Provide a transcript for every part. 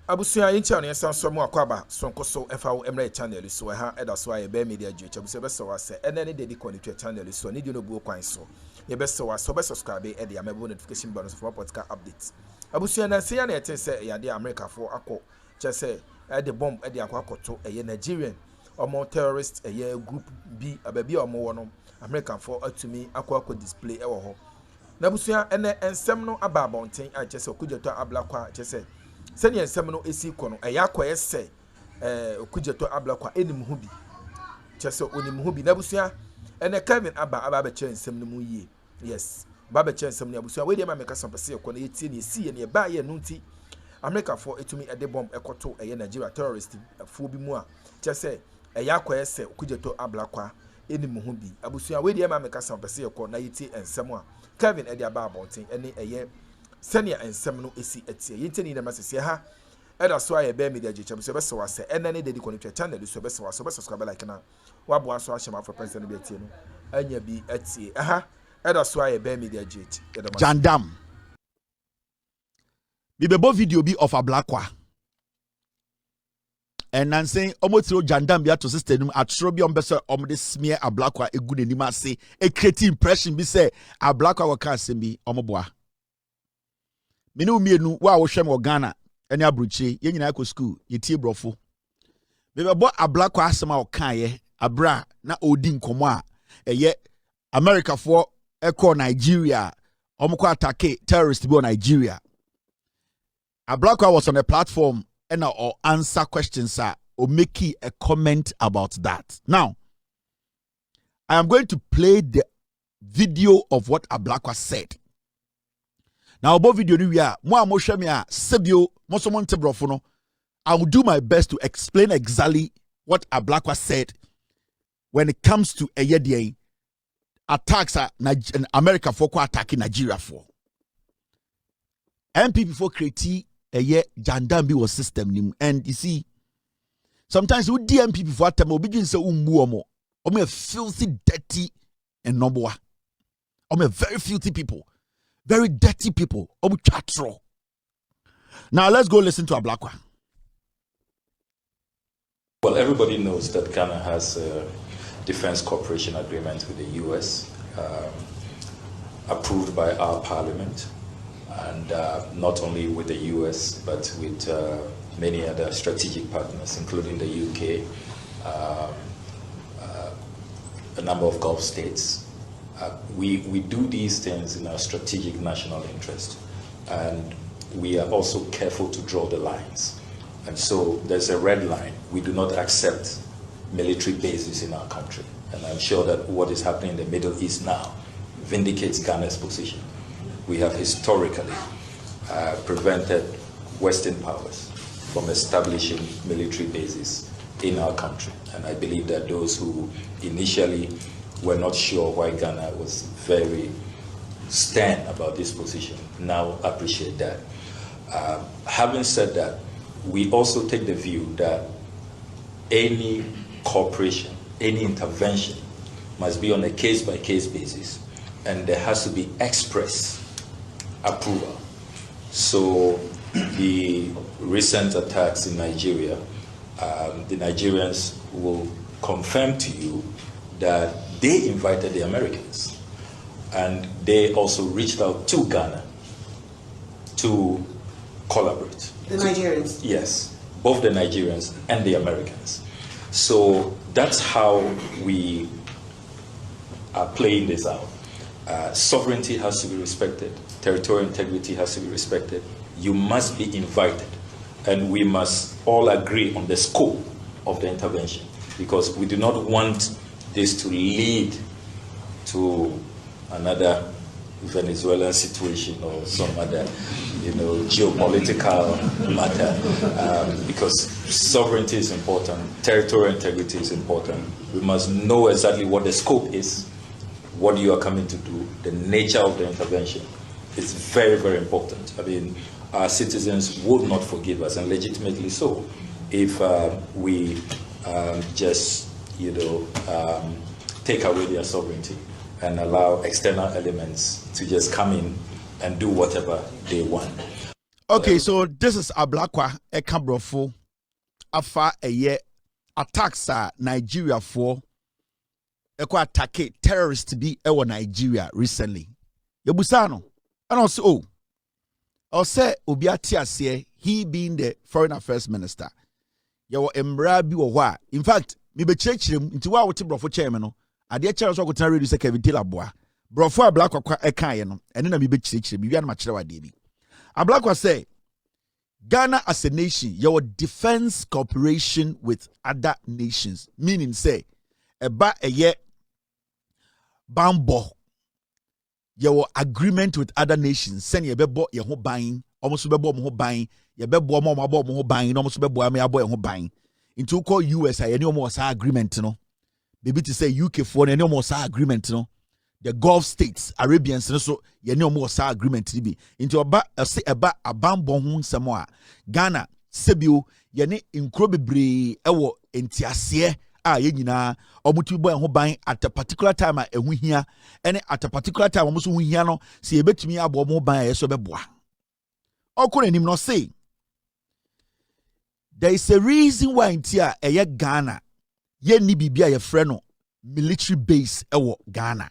Abusia in channel and some more kwaba sonko so FAO Emre channel so ha eda so aye be media ju chabusia be so wase ene ne dedi connect channel so ne di no bu kwan so ye be so wase be subscribe e dia mebo notification bell for podcast updates abusia na se ya na eten se ya de America for akọ che se e de bomb e de akọ akoto e Nigerian omo terrorist e group B ababi omo wono American for atumi akọ display e wo ho na abusia ene ensem no aba bonten a che se okujeto Ablakwa che se senior ensem esi kono eya akoye se okujeto Ablakwa enim hu bi chese onim hu bi na busua ene Kevin aba be che ensem no mu yie yes ba che ensem no abusua we dey ma meka sampese kono yetie ne esi ne ba ye nunti America for etumi ede bomb ekoto eye Nigeria terrorist afu bi mu a chese eya akoye se okujeto Ablakwa enim hu bi abusua we dey ma meka sampese kono na yetie ensem a Kevin ede aba abonten ene eye senior ensem no esi etie yenteni na masese ha eda so aye be media jecha so be so wase ene ne dedi connect channel so be so wase be subscribe like na wa bo aso ahema for president be etie no anya bi etie aha eda so aye be media jecha Jandam bi bebo video bi of Ablakwa and nan saying omotiro Jandam bi ato sister num atro bi ombese omde smear Ablakwa egu nenim ase e create impression bi say Ablakwa waka asem bi omoboa menu mienu wa wo hwem Ghana ene abruchi ye nyina ko school ye tie brofo bebo Ablakwa asem a okaye abra na odi nkomo a eye America for eko Nigeria omko attack terrorist bi on Nigeria. Ablakwa was on a platform and or answer questions or make a comment about that. Now I am going to play the video of what Ablakwa said. Now about video ni we are mo amohwe me a sebio mo so mo ntebrofo no I will do my best to explain exactly what Ablakwa said when it comes to a attacks in America for attacking Nigeria for. MPP for create a Jandam was system nim and you see sometimes we DMP for time obedient say umbu omo filthy dirty and number one. Omo very filthy people. Very dirty people. Now let's go listen to Ablakwa. Well, everybody knows that Ghana has a defense cooperation agreement with the US approved by our parliament, and not only with the US but with many other strategic partners, including the UK, a number of Gulf states. We do these things in our strategic national interest, and we are also careful to draw the lines. And so there's a red line. We do not accept military bases in our country. And I'm sure that what is happening in the Middle East now vindicates Ghana's position. We have historically prevented Western powers from establishing military bases in our country. And I believe that those who initially were not sure why Ghana was very stern about this position now appreciate that. Having said that, we also take the view that any cooperation, any intervention must be on a case-by-case basis, and there has to be express approval. So the recent attacks in Nigeria, the Nigerians will confirm to you that they invited the Americans, and they also reached out to Ghana to collaborate. The Nigerians? Yes, both the Nigerians and the Americans. So that's how we are playing this out. Sovereignty has to be respected. Territorial integrity has to be respected. You must be invited, and we must all agree on the scope of the intervention, because we do not want this to lead to another Venezuelan situation or some other, geopolitical matter, because sovereignty is important, territorial integrity is important. We must know exactly what the scope is, what you are coming to do, the nature of the intervention. It's very, very important. I mean, our citizens would not forgive us, and legitimately so, if we just, take away their sovereignty and allow external elements to just come in and do whatever they want. Okay, so this is Ablakwa Ekabrofo afa eye attacks Nigeria for attack terrorist be ewa Nigeria recently. Yabusano. And also I'll say Obiati he being the foreign affairs minister. Yawo emra bi wo hɔ a in fact me be kyerɛkyerɛm nti wa wote brofo chairman no ade kyerɛ so akotana radio sɛ Kevin Taylor boa brofo Ablakwa ɛkae no ɛne na me be kyerɛkyerɛm bi wi na ma kyerɛ wade bi Ablakwa say Ghana as a nation your defense cooperation with other nations meaning say eba eye bambo your agreement with other nations send ye bebo ye ho ban almost bebo mo ho ban ye bebo mo abo mo ho ban no almost bebo me abo ye ho ban into call US any almost agreement no baby to say UK for any almost agreement no the Gulf states Arabians so ye any almost agreement be into aba say eba abambo ho nsemo a Ghana sebio ye ne nkro bebre ewo entiase a ye nyina omutu boy ho ban at a particular time a ehu hia ene at a particular time omuso hu hia no se ye betumi abo mo ban a ye so beboa okoro nim no say there is a reason why intia eye Ghana ye ni bibia ye frɛ no military base ewo Ghana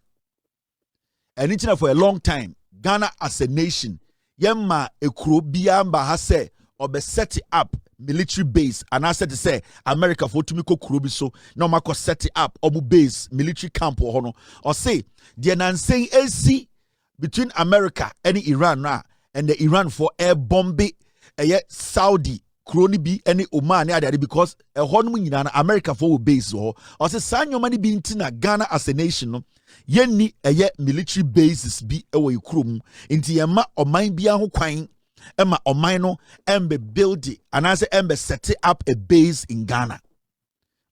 and it's for a long time Ghana as a nation yemma ekuro bia mba ha say obe set up military base and I said to say America for tumi kuro bi so no mako set up obu base military camp or no or say the nanseng AC between America and Iran na and the Iran for air bombing Saudi kroni bi any Oman ade because a hon mu nyina na America for base or say sanyo mani bi ntina Ghana as a nation no yenni military bases bi ewo ikrom nti yema oman bia ho kwan ema oman no embe build it and as embe set up a base in Ghana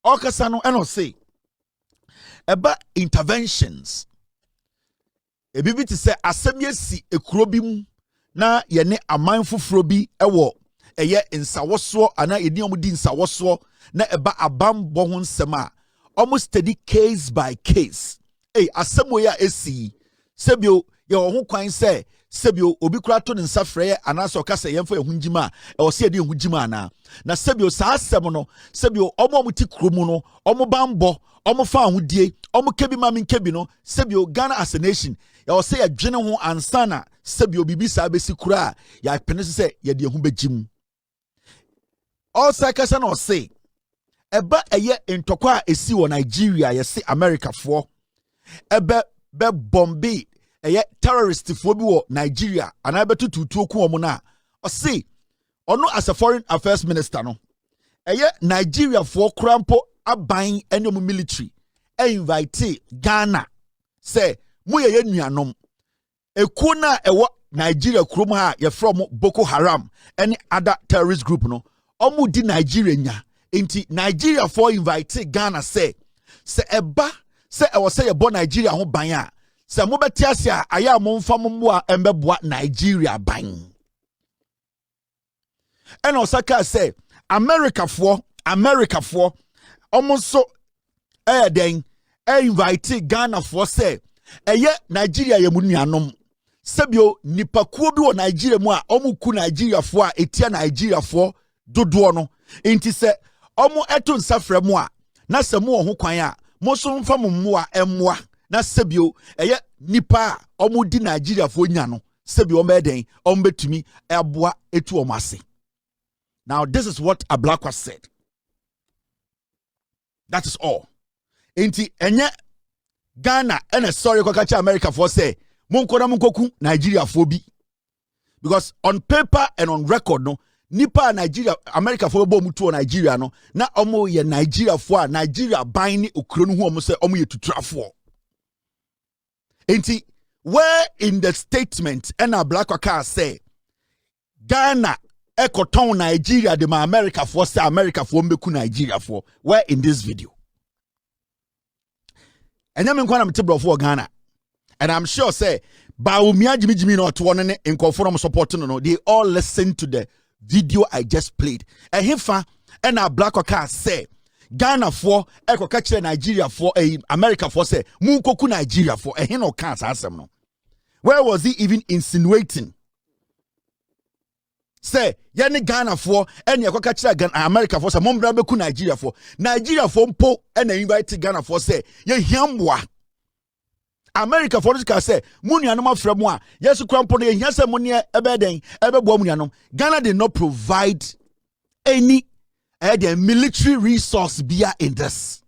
okasa no eno say eba interventions ebibi ti say asem yesi ekuro bi mu na ye ne aman foforo bi ewo nsawoso ana yedi omudi nsawoso na eba abambo ho nsem a almost steady case by case asem ya esi sebio ye ho kwan say sebio obi kura to nsa frɛ anaso kasa yemfa ehunjima o se de ehunjima na sebio sa asem no sebio omo ti kromu no omo bambo omo fa ahudie omo kebi ma min kebi no sebio Ghana as a nation ya say adwene ho ansana sebio bibi sa besi kura ya pene se ye de ehu begim also kasa no say eba eye ntokwa esi wo Nigeria ye se America for ebe be bombi terrorist for bi wo Nigeria and I betu tutu ku omo na o say ono as a foreign affairs minister no Nigeria for krampo aban ene mo military invite Ghana say mu ye nuanom eku na ewo Nigeria krom ha ye from Boko Haram any other terrorist group no omo di Nigeria nya enti Nigeria for invite Ghana say eba say e wo say ye bo Nigeria ho ban a say mo beti ase a aya mo mfa mo mo a embeboa Nigeria ban and osaka say America for almost so den invite Ghana for say Nigeria ye munuanom sebio nipakuo bi wo Nigeria mu a omuku Nigeria for a etia Nigeria for dodo no enti se omo eto nsafra mu a na se mo ho kwan a mo so mfa mo mo a emmoa na sebio nipa omo di Nigeria for nya no sebio omo eden omo betumi eboa etu omo ase. Now this is what Ablakwa said. That is all. Enti enye Ghana and sorry kwakacha America for say munkoku Nigeria for bi because on paper and on record no nipa Nigeria America for bo mutu Nigeria no na omo ye Nigeria for Nigeria ban ni okro no hu omo say omo ye tutrafo enti where in the statement and Ablakwa say Ghana ekoton Nigeria de ma America for say America for mbeku Nigeria for where in this video and I'm going to tell for Ghana and I'm sure say ba umia jimi no to one in conform supporting no they all listen to the video I just played and hefa and Ablakwa say Ghana for eko ka kire Nigeria for America for say mu koku Nigeria for he no can asem no where was he even insinuating say yene Ghana for ene yakwaka kira Ghana America for say mombra beku Nigeria for mpo ene invite Ghana for say ye hiamwa America for this say munuanom afra mu a yesu krampo no ye hia say munne ebeden ebebo munuanom. Ghana did not provide any military resource bia in this,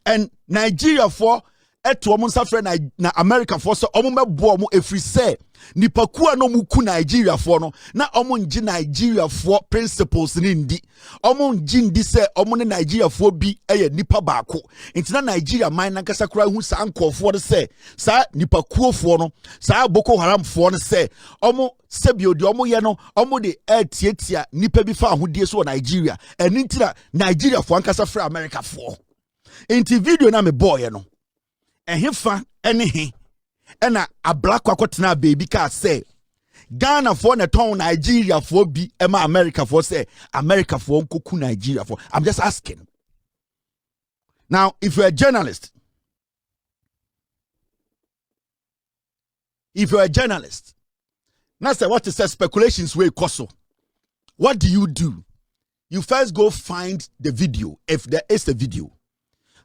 and Nigeria for eto omo nsafre na America for so omo mebo omo efri say nipaku no muku Nigeria for no na omo nji Nigeria for principles ni ndi omo nji ndi say omo ne Nigeria for bi eye nipa baako nti na Nigeria man na kasa kura hu sa ankofo de say sa nipaku for no sa Boko Haram for no say omo sebio de omo ye no omo de tietia nipa bi fa ahodie so Nigeria eni nti na Nigeria for ankasa fra America for nti video na me boy no ehefa enehe ena Ablakwa kwatena baby ka say Ghana for na ton Nigeria for bi ema America for say America for nkoku Nigeria for. I'm just asking. Now, if you're a journalist, now say what is the speculations way koso, what do? You first go find the video if there is a video,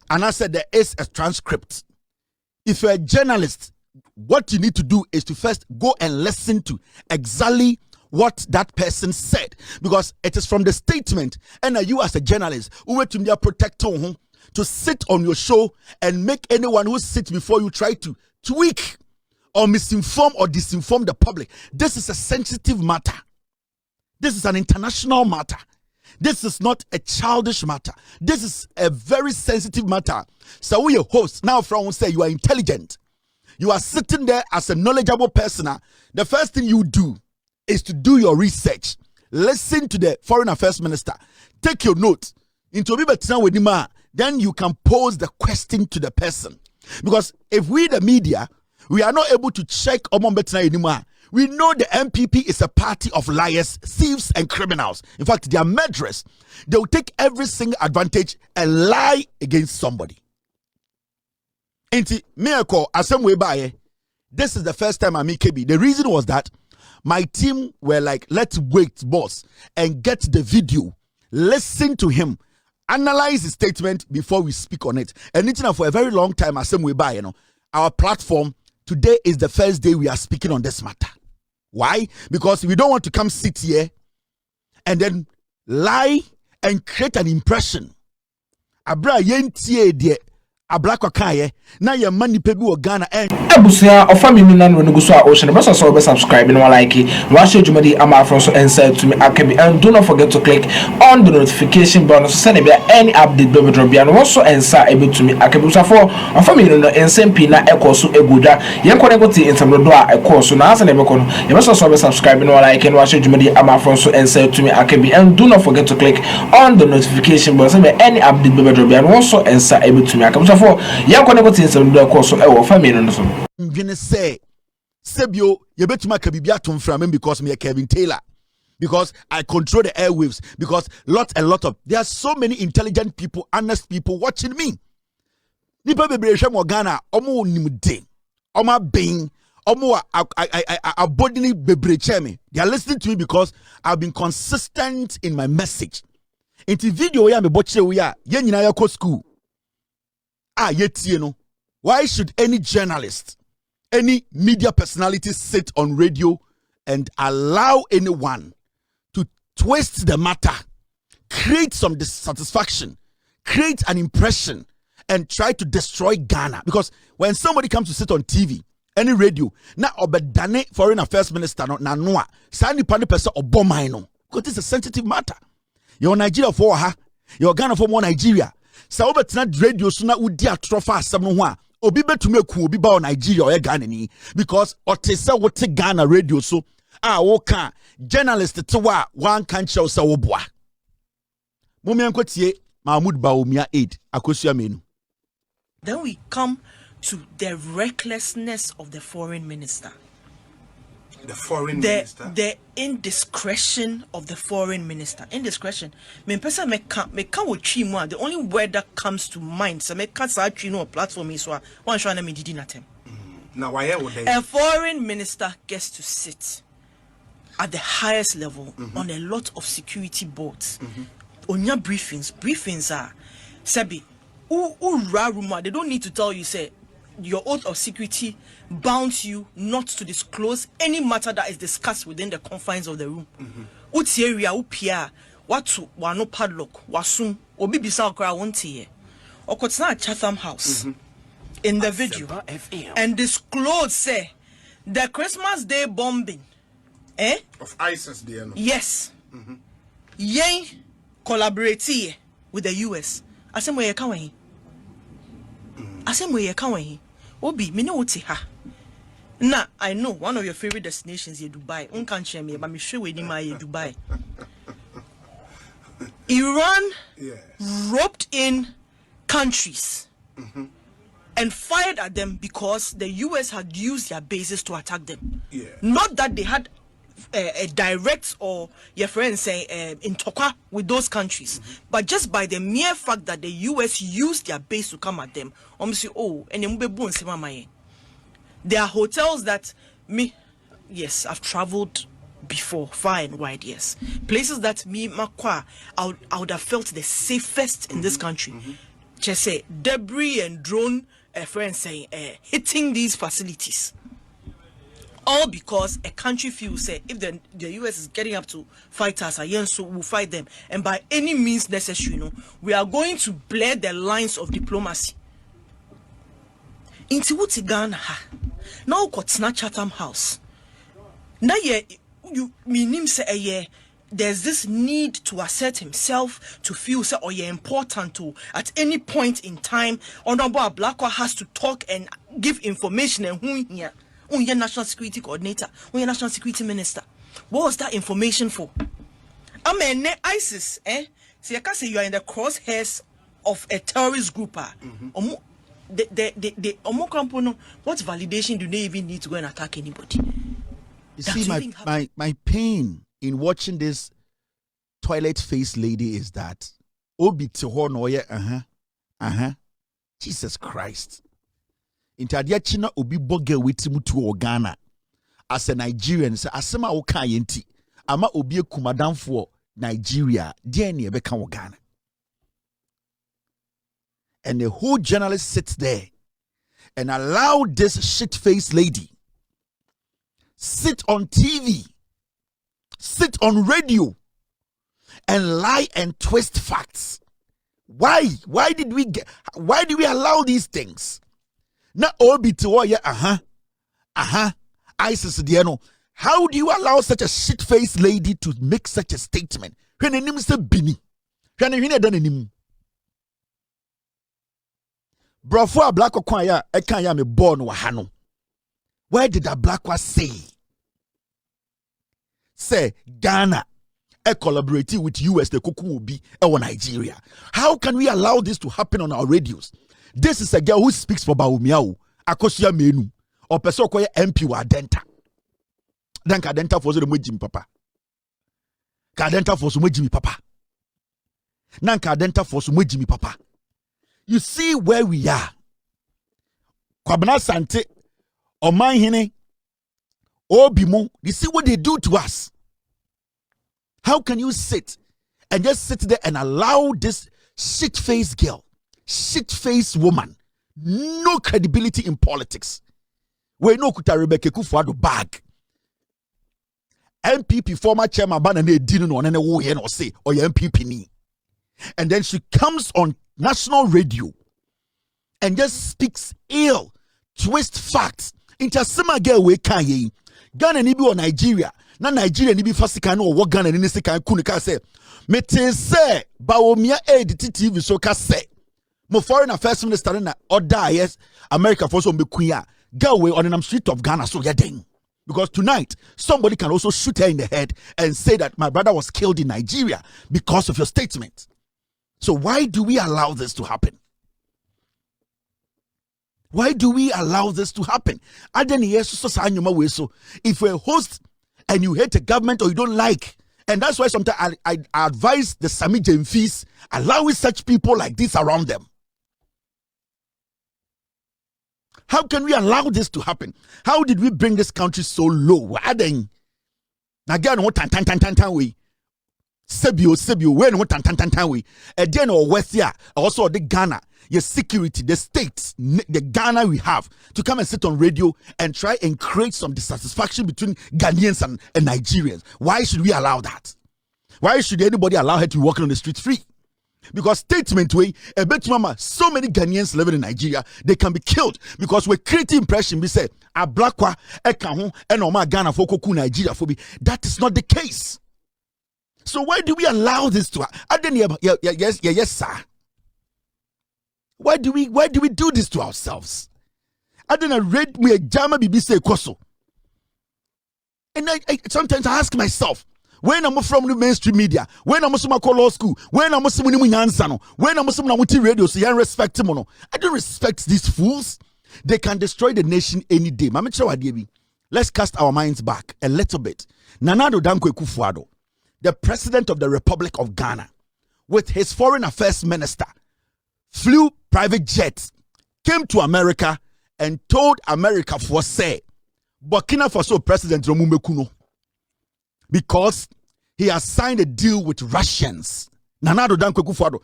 and I said there is a transcript. If you're a journalist, what you need to do is to first go and listen to exactly what that person said, because it is from the statement. And you as a journalist who were to be a protector to sit on your show and make anyone who sits before you try to tweak or misinform or disinform the public. This is a sensitive matter. This is an international matter. This is not a childish matter. This is a very sensitive matter. So we a host now from say you are intelligent. You are sitting there as a knowledgeable person. The first thing you do is to do your research. Listen to the foreign affairs minister. Take your notes. Then you can pose the question to the person. Because if we, the media, we are not able to check anymore. We know the MPP is a party of liars, thieves, and criminals. In fact, they are murderers. They will take every single advantage and lie against somebody. This is the first time I meet KB. The reason was that my team were like, let's wait, boss, and get the video, listen to him, analyze his statement before we speak on it. And it's for a very long time, our platform, today is the first day we are speaking on this matter. Why? Because we don't want to come sit here and then lie and create an impression. Abra yentie de Ablakwa kaye na ye mani pebi wo Ghana abusia ofa mi nina no guso a ocean best so be subscribe no like wa share jumadi ama from so inside to me akabi, and do not forget to click on the notification button so send be any update be drop bia no also ensa ebe to me akabi so for ofa mi no ensmp na ekoso egoda ye ko ne go ti insam do a ekoso na asa na be ko no ye best so be subscribe no like and wa share jumadi ama from so inside to me akabi, and do not forget to click on the notification button so be any update be drop bia no also ensa ebe to me akabi so for ya ko ne go tin sem do ko so e wo family no so ngene say sebio ye betuma ka bibia to mframa because me Kevin Taylor, because I control the airwaves, because a lot of there are so many intelligent people, honest people watching me. Nipa bebre hwe mo Ghana omo nimde omo ben omo abodini bebre cheme. They are listening to me because I've been consistent in my message. Into video ya me boche we ya ye nyina ya ko school. Yetie no. Why should any journalist, any media personality sit on radio and allow anyone to twist the matter, create some dissatisfaction, create an impression, and try to destroy Ghana? Because when somebody comes to sit on TV, any radio, na obedane foreign affairs minister na noa, sani pani person obomai no, because it's a sensitive matter. You're Nigeria for ha, you're Ghana for more Nigeria. Sa obetina radio so na udi atrofa asem no ho a obi betume ku obi ba o Nigeria o Ghana ni, because otese wote Ghana radio so wo ka journalist te wa wan kan chew se wo boa mumia nkotie Mahmoud Baumia aid akosua menu. Then we come to the recklessness of the foreign minister. The indiscretion of the foreign minister. Indiscretion. Me pesa me can wo twi mu. The only word that comes to mind, so me can sa twi no platform is one show na me didi na tem. Now why would they? A foreign minister gets to sit at the highest level on a lot of security boards. On your briefings are Sebi, they don't need to tell you, say, your oath of security bounds you not to disclose any matter that is discussed within the confines of the room. Uti area upia watu wano padlock wasum obi bisa okra wontie okotsna Chatham House in the video and disclose say the Christmas Day bombing of ISIS there. Yes. Yen collaborate with the US. Asemo ye kan wen. Asemo ye kan wen. Obi me no uti ha. Now, I know one of your favorite destinations is Dubai. Uncan share me, but me sure we need Dubai. Iran roped in countries and fired at them because the US had used their bases to attack them. Not that they had a direct or your friends say in Tokwa with those countries, but just by the mere fact that the US used their base to come at them. And there are hotels that yes, I've traveled before, far and wide, yes. Places that I would have felt the safest in this country. Just say debris and drone, friends saying hitting these facilities. All because a country feels say if the US is getting up to fight us, so we'll fight them. And by any means necessary, we are going to blur the lines of diplomacy. Inti wuti Ghana ha. Now kotsna Chatham House. Na ye you minim say there's this need to assert himself, to feel say or important to at any point in time. Honorable Ablakwa has to talk and give information and who here. Your national security coordinator, your national security minister. What was that information for? I mean, ISIS, so you can say you are in the crosshairs of a terrorist group. What validation do they even need to go and attack anybody? You see, my pain in watching this toilet face lady is that Obi Tihono, Jesus Christ. Intadia China Obi Boge witimu to Ghana as a Nigerian, say Asema Okayenti, Ama Obi Kumadam for Nigeria, dear near Beckham Ghana. And the whole journalist sits there and allow this shit-faced lady sit on TV, sit on radio, and lie and twist facts. Why? Why did we allow these things? Na obi tiwoye ISIS dieno. How do you allow such a shit-faced lady to make such a statement? When name say Bini. When he done anim. Brofo Ablakwa kwaya ekanya me born wahano. Where did Ablakwa say? Say Ghana collaborating with US the kuku will be or Nigeria. How can we allow this to happen on our radios? This is a girl who speaks for Baumiao, Akosia Menu, or Pesokoya MP wa Denta. Then Kadenta for the Mujim Papa. Kadenta for some Jimmy Papa. Nanka Denta for some Jimmy Papa. You see where we are. Kwabana Sante, Omanhine, Obimo, you see what they do to us. How can you sit and just sit there and allow this shit-faced girl, shit-faced woman, no credibility in politics? We know Kuta Rebecca Kufuado bag. MPP former chairman banane didn't on any way or say or your MPP ni. And then she comes on national radio and just speaks ill, twist facts. Into sima girl we can Ghana ni bi or Nigeria. Na Nigeria ni bi fasika no wo Ghana ni sika kunika say. Mete say Bawumia edit TV so ka say. Mo foreign affairs minister na order yes America for some be queen. Girl we on the street of Ghana so yeah ding. Because tonight, somebody can also shoot her in the head and say that my brother was killed in Nigeria because of your statement. So why do we allow this to happen? Why do we allow this to happen? If you're a host and you hate the government or you don't like, and that's why sometimes I advise the Sami Jemfis, allowing such people like this around them. How can we allow this to happen? How did we bring this country so low? Again, what tan we. Sebio, when what tan we. Again, or West here, also the Ghana, your security, the states, the Ghana we have to come and sit on radio and try and create some dissatisfaction between Ghanaians and Nigerians. Why should we allow that? Why should anybody allow her to be walking on the street free? Because statement way, a bit mama, so many Ghanaians living in Nigeria, they can be killed because we're creating impression. We say, Ablakwa, Ekaho, and Oma Ghana for Koku Nigeria for me. That is not the case. So why do we allow this to happen? Yes, sir. Why do we do this to ourselves? I didn't read me a Jama BBC Koso. And I sometimes I ask myself, when I'm from the mainstream media, when I'm from law school, when I'm from when I'm from radio, so you respect them. I don't respect these fools. They can destroy the nation any day. Let's cast our minds back a little bit. Nana Addo Dankwa Akufo-Addo, the president of the Republic of Ghana, with his foreign affairs minister, flew private jets, came to America, and told America for say, Burkina Faso President Romume Kuno, because he has signed a deal with Russians. Nana Addo Dankwa Akufo-Addo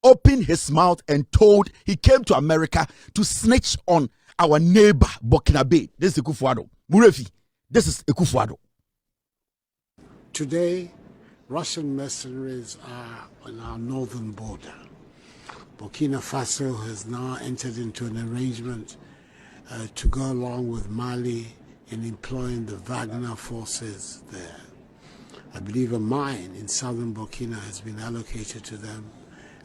opened his mouth and told he came to America to snitch on our neighbor Burkina Faso. This is Akufo-Addo. Murefi, this is Akufo-Addo. Today, Russian mercenaries are on our northern border. Burkina Faso has now entered into an arrangement to go along with Mali in employing the Wagner forces there. I believe a mine in southern Burkina has been allocated to them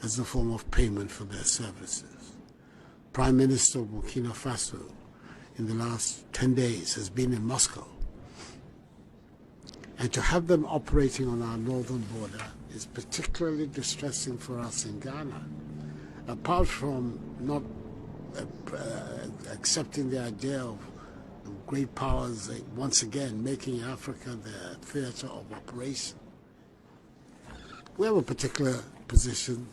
as a form of payment for their services. Prime Minister of Burkina Faso in the last 10 days has been in Moscow. And to have them operating on our northern border is particularly distressing for us in Ghana. Apart from not accepting the idea of great powers once again making Africa their theater of operation, we have a particular position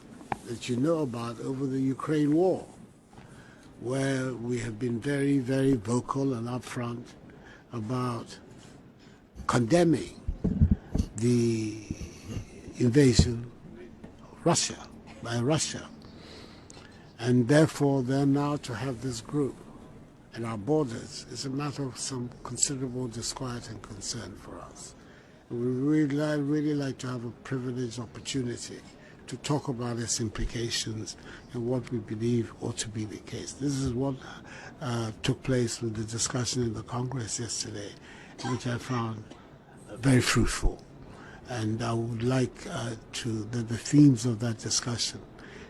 that you know about over the Ukraine war, where we have been very, very vocal and upfront about condemning the invasion of Russia by Russia. And therefore, they're now to have this group at our borders is a matter of some considerable disquiet and concern for us. And we really like to have a privileged opportunity to talk about its implications and what we believe ought to be the case. This is what took place with the discussion in the Congress yesterday, which I found very fruitful. And I would like the themes of that discussion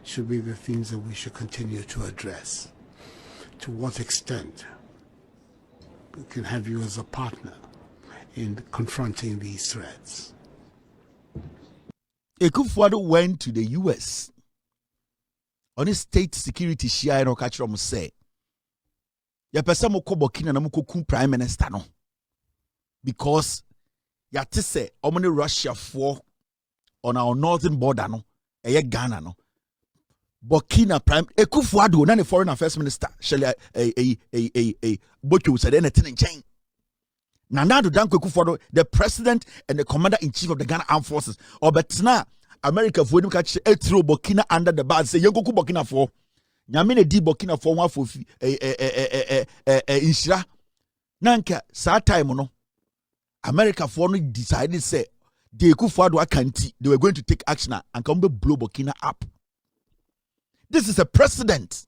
should be the themes that we should continue to address. To what extent we can have you as a partner in confronting these threats. Akufo-Addo went to the US on his state security share and okachrom say, ya pesa mo ko Burkina na mo ko prime minister no, because ya te say omone Russia for on our northern border no, eye Ghana no. Burkina prime Akufo-Addo na the foreign affairs minister shele bocho said anything in chain. Nana Addo Dankwa Akufo-Addo, the president and the commander-in-chief of the Ghana Armed Forces, or betna America for him catch throw Burkina under the bar, say Yankoku Burkina for Nyamine di Burkina for one for Inshira. Nanka sa time no America for no decided say the Akufo-Addo akanti they were going to take action and come to blow Burkina up. This is a precedent.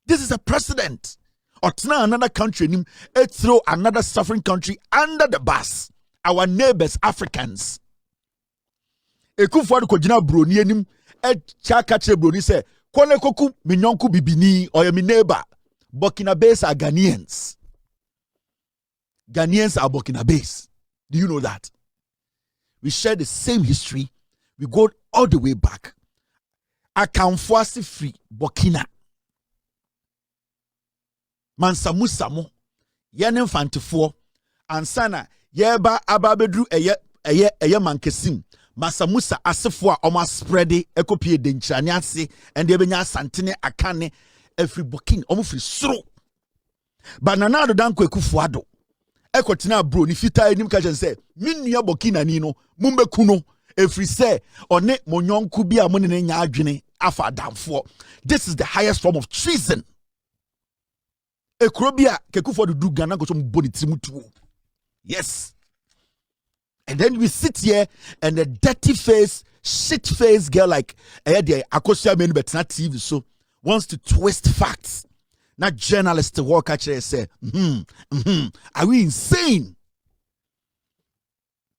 This is a precedent. Or now another country throw another suffering country under the bus. Our neighbors, Africans. Akufo-Addo kojina broni enim chakache broni say kone koku minyonku bibini or mi neighbor. Burkina Faso are Ghanaians. Ghanaians are Burkina Faso. Do you know that? We share the same history. We go all the way back. Akamfuasi free Burkina. Mansamusamo yene mfantifo ansana yeba ababedru eye mankesim masamusa asefo a oma spreadi ekopie denchane ase ende ebenya asantene akane every Burkina omo free soro. But Nana Addo Dankwa Akufo-Addo ekotina bro ni fita enim ka say me nua Burkina ni no mumbeku no efri say one monyonku bi a mo ne nya adwene afa damfo. This is the highest form of treason. Ekrobia kekufo do Ghana go so mboni trimutu. Yes. And then we sit here and the dirty face, shit face girl like Akosia men betina TV so wants to twist facts. Not journalists to walk at you say, are we insane?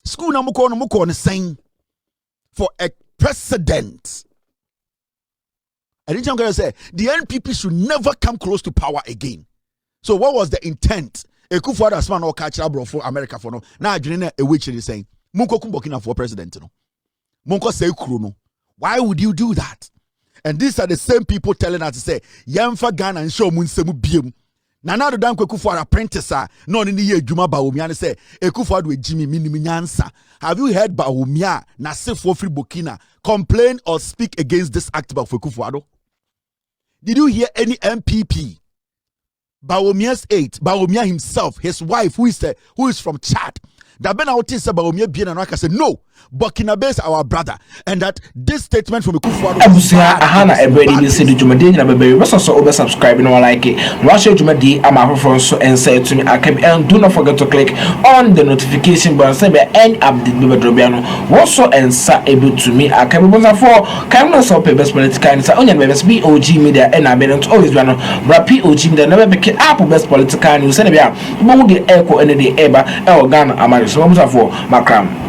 School na muko on saying for a precedent. I think I'm gonna say the NPP should never come close to power again. So what was the intent? Ekufuor as man or catch bro for America for no. Now adwene e which is saying Munko Burkina for president no. Munko say kuro no. Why would you do that? And these are the same people telling us to say yemfa Ghana and show mun semu biem. Na na do dan Ekufuor apprentice no ni ye adwuma ba omia ne say Ekufuor do ejimi minim nyansa. Have you heard ba omia na sefo free Burkina complain or speak against this act by Ekufuor? Did you hear any MPP? Baomia's 8, Baomia himself, his wife, who is from Chad. That Ben Autis Baomia bien and I said, no, Burkina Faso is our brother. And that this statement from Ekufuor Abusia Ahana everybody be say the Jumadi na baby we so over subscribe no like it. Watch Jumadi am our so and say to me and do not forget to click on the notification button say be any update be drobiano. Also and sa able to me akabe bonza for can so best political and say only best BOG media and I been always be no POG media never be up best political news say be a mo the echo and the eba e Ghana amari so bonza for makram